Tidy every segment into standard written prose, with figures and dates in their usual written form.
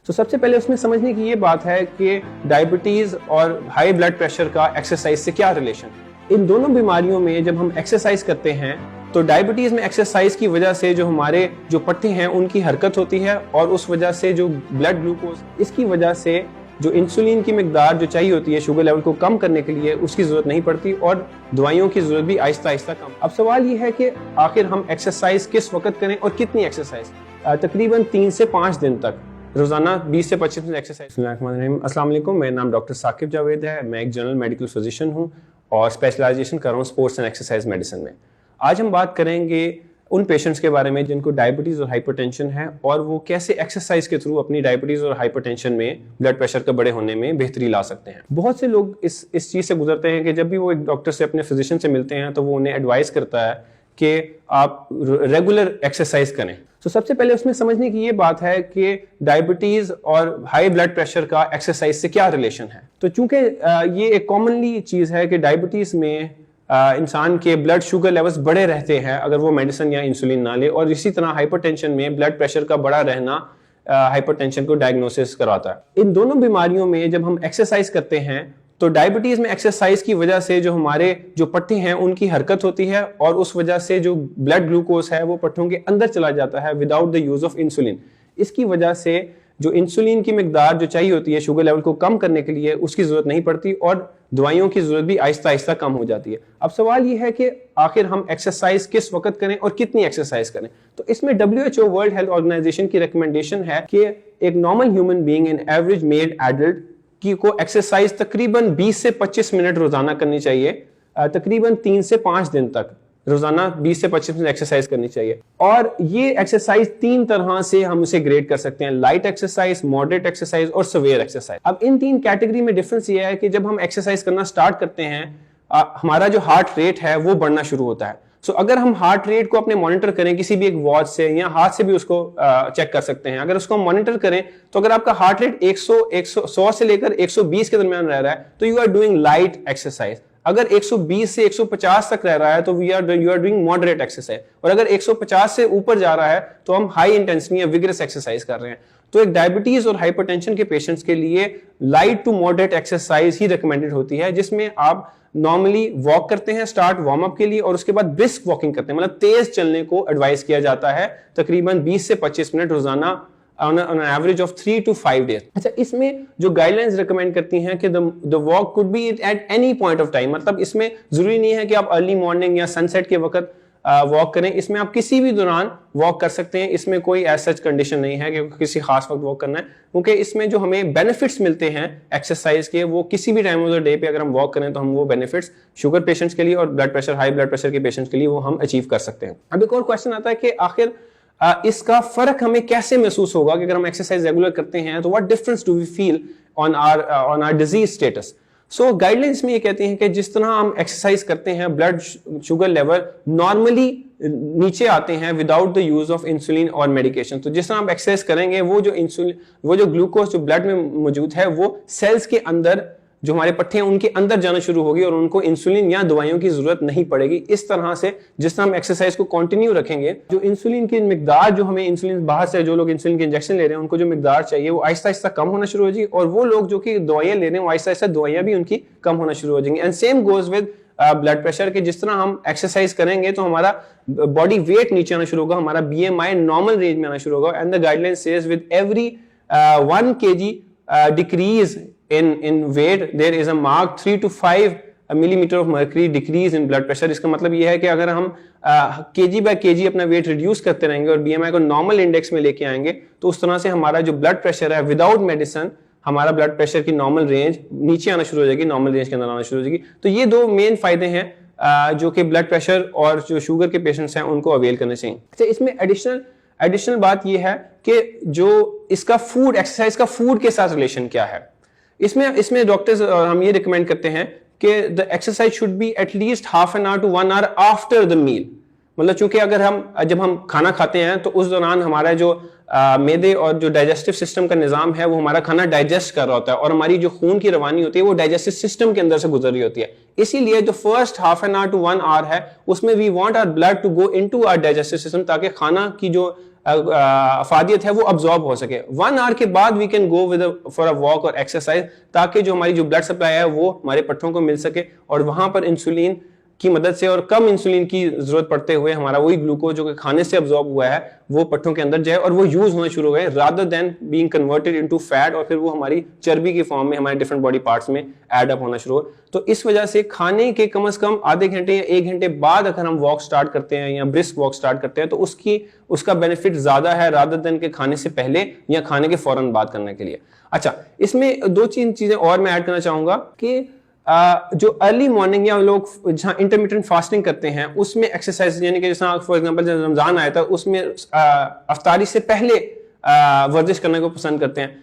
तो सबसे पहले उसमें समझने की ये बात है कि डायबिटीज और हाई ब्लड प्रेशर का एक्सरसाइज से क्या रिलेशन है। इन दोनों बीमारियों में जब हम एक्सरसाइज करते हैं तो डायबिटीज में एक्सरसाइज की वजह से जो हमारे जो पट्टे हैं उनकी हरकत होती है और उस वजह से जो ब्लड ग्लूकोज इसकी वजह से जो इंसुलिन की मिकदार जो चाहिए होती है शुगर लेवल को कम करने के लिए उसकी जरूरत नहीं पड़ती और दवाइयों की जरूरत भी आहिस्ता आहिस्ता कम। अब सवाल ये है कि आखिर हम एक्सरसाइज किस वक्त करें और कितनी एक्सरसाइज। तकरीबन 3 से 5 दिन तक रोजाना 20 से 25 मिनट एक्सरसाइज। अस्सलाम वालेकुम, मेरा नाम डॉक्टर साकिब जावेद है। मैं एक जनरल मेडिकल फिजिशियन हूँ और स्पेशलाइजेशन कर रहा हूँ स्पोर्ट्स एंड एक्सरसाइज मेडिसिन में। आज हम बात करेंगे उन पेशेंट्स के बारे में जिनको डायबिटीज और हाइपरटेंशन है और वो कैसे एक्सरसाइज के थ्रू अपनी डायबिटीज और हाइपरटेंशन में ब्लड प्रेशर का बड़े होने में बेहतरी ला सकते हैं। बहुत से लोग इस चीज से गुजरते हैं कि जब भी वो एक डॉक्टर से अपने फिजिशियन से मिलते हैं तो वो उन्हें एडवाइस करता है कि आप रेगुलर एक्सरसाइज करें। तो सबसे पहले उसमें समझने की ये बात है कि डायबिटीज और हाई ब्लड प्रेशर का एक्सरसाइज से क्या रिलेशन है। तो चूंकि ये एक कॉमनली चीज है कि डायबिटीज में इंसान के ब्लड शुगर लेवल्स बड़े रहते हैं अगर वो मेडिसिन या इंसुलिन ना ले, और इसी तरह हाइपरटेंशन में ब्लड प्रेशर का बड़ा रहना हाइपरटेंशन को डायग्नोसिस करवाता है। इन दोनों बीमारियों में जब हम एक्सरसाइज करते हैं तो डायबिटीज में एक्सरसाइज की वजह से जो हमारे जो पट्टे हैं उनकी हरकत होती है और उस वजह से जो ब्लड ग्लूकोज है वो पट्टों के अंदर चला जाता है without the use of insulin. इसकी वजह से जो इंसुलिन की मिकदार जो चाहिए होती है शुगर लेवल को कम करने के लिए उसकी जरूरत नहीं पड़ती और दवाइयों की जरूरत भी आहिस्ता आहिस्ता कम हो जाती है। अब सवाल ये है कि आखिर हम एक्सरसाइज किस वक्त करें और कितनी एक्सरसाइज करें। तो इसमें WHO वर्ल्ड हेल्थ ऑर्गेनाइजेशन की रिकमेंडेशन है कि एक normal human being in average male adult की को एक्सरसाइज तकरीबन 20 से 25 मिनट रोजाना करनी चाहिए। तकरीबन 3 से 5 दिन तक रोजाना 20 से 25 मिनट एक्सरसाइज करनी चाहिए। और ये एक्सरसाइज 3 तरह से हम उसे ग्रेड कर सकते हैं: लाइट एक्सरसाइज, मॉडरेट एक्सरसाइज और सवेयर एक्सरसाइज। अब इन 3 कैटेगरी में डिफरेंस ये है कि जब हम एक्सरसाइज करना स्टार्ट करते हैं हमारा जो हार्ट रेट है वो बढ़ना शुरू होता है। सो अगर हम हार्ट रेट को अपने मॉनिटर करें किसी भी एक वॉच से या हाथ से भी उसको चेक कर सकते हैं। अगर उसको मॉनिटर करें तो अगर आपका हार्ट रेट 100 से लेकर 120 के दरमियान रह रहा है तो you are doing light exercise. अगर 120 से 150 तक रह रहा है तो you are doing moderate exercise. और अगर 150 से ऊपर जा रहा है तो हम हाई इंटेंसिटी या विगरस एक्सरसाइज कर रहे हैं। तो एक डायबिटीज और हाइपरटेंशन के पेशेंट्स के लिए लाइट टू मॉडरेट एक्सरसाइज ही रिकमेंडेड होती है, जिसमें आप नॉर्मली वॉक करते हैं स्टार्ट वार्म अप के लिए और उसके बाद ब्रिस्क वॉकिंग करते हैं, मतलब तेज चलने को एडवाइस किया जाता है तकरीबन 20 से 25 मिनट रोजाना on an average of 3 to 5 days। अच्छा, इसमें जो गाइडलाइंस रिकमेंड करती हैं कि the walk could be at any point of time, मतलब इसमें जरूरी नहीं है कि आप अर्ली मॉर्निंग या सनसेट के वक्त वॉक करें। इसमें आप किसी भी दौरान वॉक कर सकते हैं। इसमें कोई ऐसा कंडीशन नहीं है कि किसी खास वक्त वॉक करना है, क्योंकि इसमें जो हमें बेनिफिट्स मिलते हैं एक्सरसाइज के वो किसी भी टाइम ऑफ द डे पे अगर हम वॉक करें तो हम वो बेनिफिट्स शुगर पेशेंट्स के लिए और blood pressure high blood pressure के पेशेंट्स के लिए वो हम अचीव कर सकते हैं। अब एक और क्वेश्चन आता है कि आखिर इसका फर्क हमें कैसे महसूस होगा कि अगर हम एक्सरसाइज रेगुलर करते हैं तो what difference do we feel on our disease status. So guidelines में ये कहती हैं कि जिस तरह हम एक्सरसाइज करते हैं ब्लड शुगर लेवल नॉर्मली नीचे आते हैं without the use of insulin और मेडिकेशन। तो जिस तरह आप एक्सरसाइज करेंगे वो जो ग्लूकोज जो ब्लड में मौजूद है वो सेल्स के अंदर जो हमारे पट्टे हैं उनके अंदर जाना शुरू होगी और उनको इंसुलिन या दवाइयों की जरूरत नहीं पड़ेगी। इस तरह से जिस तरह हम एक्सरसाइज को कंटिन्यू रखेंगे जो इंसुलिन की मिकदार जो हमें इंसुलिन बाहर से जो लोग इंसुलिन के इंजेक्शन ले रहे हैं उनको जो मिकदार चाहिए वो आहिस्ता आहिस्ता कम होना शुरू हो जाएगी और वो लोग जो कि दवाइयां ले रहे हैं वो आहिस्ता आहिस्ता दवाइयां भी उनकी कम होना शुरू हो जाएंगी। And same goes with blood pressure के जिस तरह हम एक्सरसाइज करेंगे तो हमारा बॉडी वेट नीचे आना शुरू होगा, हमारा BMI नॉर्मल रेंज में आना शुरू होगा। And the guideline says with every 1 kg decrease in weight there is a marked 3 to 5 millimeter of mercury decrease in blood pressure। इसका मतलब यह है कि अगर हम kg by kg अपना वेट रिड्यूस करते रहेंगे और BMI को नॉर्मल इंडेक्स में लेके आएंगे तो उस तरह से हमारा जो ब्लड प्रेशर है विदाउट मेडिसिन हमारा ब्लड प्रेशर की नॉर्मल रेंज नीचे आना शुरू हो जाएगी, नॉर्मल रेंज के अंदर आना शुरू हो जाएगी। तो ये 2 मेन फायदे हैं जो कि ब्लड प्रेशर और जो शुगर के पेशेंट्स हैं उनको अवेल करने चाहिए। अच्छा, इसमें एडिशनल बात यह है कि जो इसका फूड एक्सरसाइज का फूड के साथ रिलेशन क्या है। इसमें डॉक्टर्स हम ये रिकमेंड करते हैं कि the exercise should be at least half an hour to 1 hour after the meal. मतलब चूंकि अगर जब हम खाना खाते हैं तो उस दौरान हमारा जो मैदे और जो डाइजेस्टिव सिस्टम का निजाम है वो हमारा खाना डाइजेस्ट कर रहा होता है और हमारी जो खून की रवानी होती है वो डाइजेस्टिव सिस्टम के अंदर से गुजर रही होती है। इसीलिए जो first half an hour to 1 hour है उसमें we want our blood to go into our digestive system, ताकि खाना की जो अफादियत है वो अब्सॉर्ब हो सके। 1 आवर के बाद we can go with for a walk और एक्सरसाइज, ताकि जो हमारी जो ब्लड सप्लाई है वो हमारे पट्टों को मिल सके और वहां पर इंसुलिन की मदद से और कम इंसुलिन की जरूरत पड़ते हुए हमारा वही ग्लूकोज जो कि खाने से अब्सॉर्ब हुआ है वो पट्टों के अंदर जाए और वो यूज होने शुरू हो गए, rather than being converted into fat, और फिर वो हमारी चर्बी की फॉर्म में हमारे डिफरेंट बॉडी पार्ट्स में ऐड अप होना शुरू हो। तो इस वजह से खाने के कम से कम आधे घंटे या 1 घंटे बाद अगर हम वॉक स्टार्ट करते हैं या ब्रिस्क वॉक स्टार्ट करते हैं तो उसका बेनिफिट ज्यादा है रादर देन के खाने से पहले या खाने के फौरन बाद करने के लिए। अच्छा, इसमें 2-3 चीजें और मैं ऐड करना चाहूंगा कि जो अर्ली मॉर्निंग या लोग जहां इंटरमिटेंट फास्टिंग करते हैं उसमें एक्सरसाइज, यानी कि जैसा फॉर एग्जांपल जब रमजान आया था उसमें अफ्तारी से पहले वर्जिश करने को पसंद करते हैं,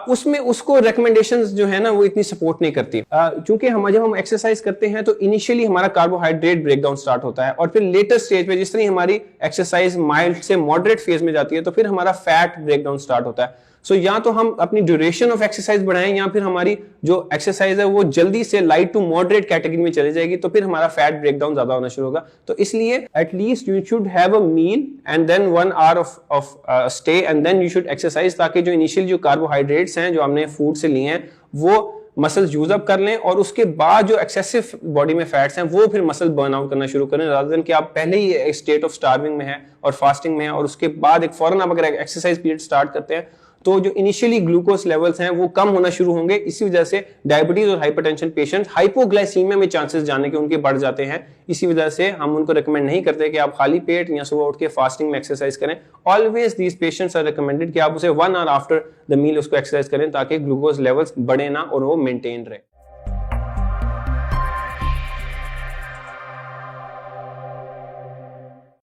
उसमें उसको रिकमेंडेशंस जो है ना वो इतनी सपोर्ट नहीं करती, क्योंकि जब हम एक्सरसाइज करते हैं तो इनिशियली हमारा कार्बोहाइड्रेट ब्रेकडाउन स्टार्ट होता है और फिर लेटर स्टेज पे जिस तरह हमारी एक्सरसाइज माइल्ड से मॉडरेट फेज में जाती है तो फिर हमारा फैट ब्रेकडाउन स्टार्ट होता है। सो या तो हम अपनी ड्यूरेशन ऑफ एक्सरसाइज बढ़ाएं या फिर हमारी जो एक्सरसाइज है वो जल्दी से लाइट टू मॉडरेट कैटेगरी में चली जाएगी, तो फिर हमारा फैट ब्रेकडाउन ज्यादा होना शुरू होगा। तो इसलिए at least you should have a meal and then 1 hour of stay and then you should exercise, ताकि जो इनिशियल जो कार्बोहाइड्रेट्स हैं जो हमने फूड से लिए हैं वो मसल्स यूज अप कर लें और उसके बाद जो एक्सेसिव बॉडी में फैट्स हैं वो फिर मसल बर्न आउट करना शुरू करें, रादर देन कि आप पहले ही एक स्टेट ऑफ स्टार्विंग में है और फास्टिंग में है और उसके बाद एक फौरन आप अगर एक्सरसाइज पीरियड स्टार्ट करते हैं तो जो इनिशियली ग्लूकोज लेवल्स हैं वो कम होना शुरू होंगे। इसी वजह से डायबिटीज और हाइपरटेंशन पेशेंट्स हाइपोग्लाइसीमिया में चांसेस जाने के उनके बढ़ जाते हैं। इसी वजह से हम उनको रिकमेंड नहीं करते कि आप खाली पेट या सुबह उठ के फास्टिंग में एक्सरसाइज करें। Always these patients are recommended कि आप उसे 1 आवर आफ्टर द मील उसको एक्सरसाइज करें ताकि ग्लूकोज लेवल्स बढ़े ना और वो मेंटेन रहे।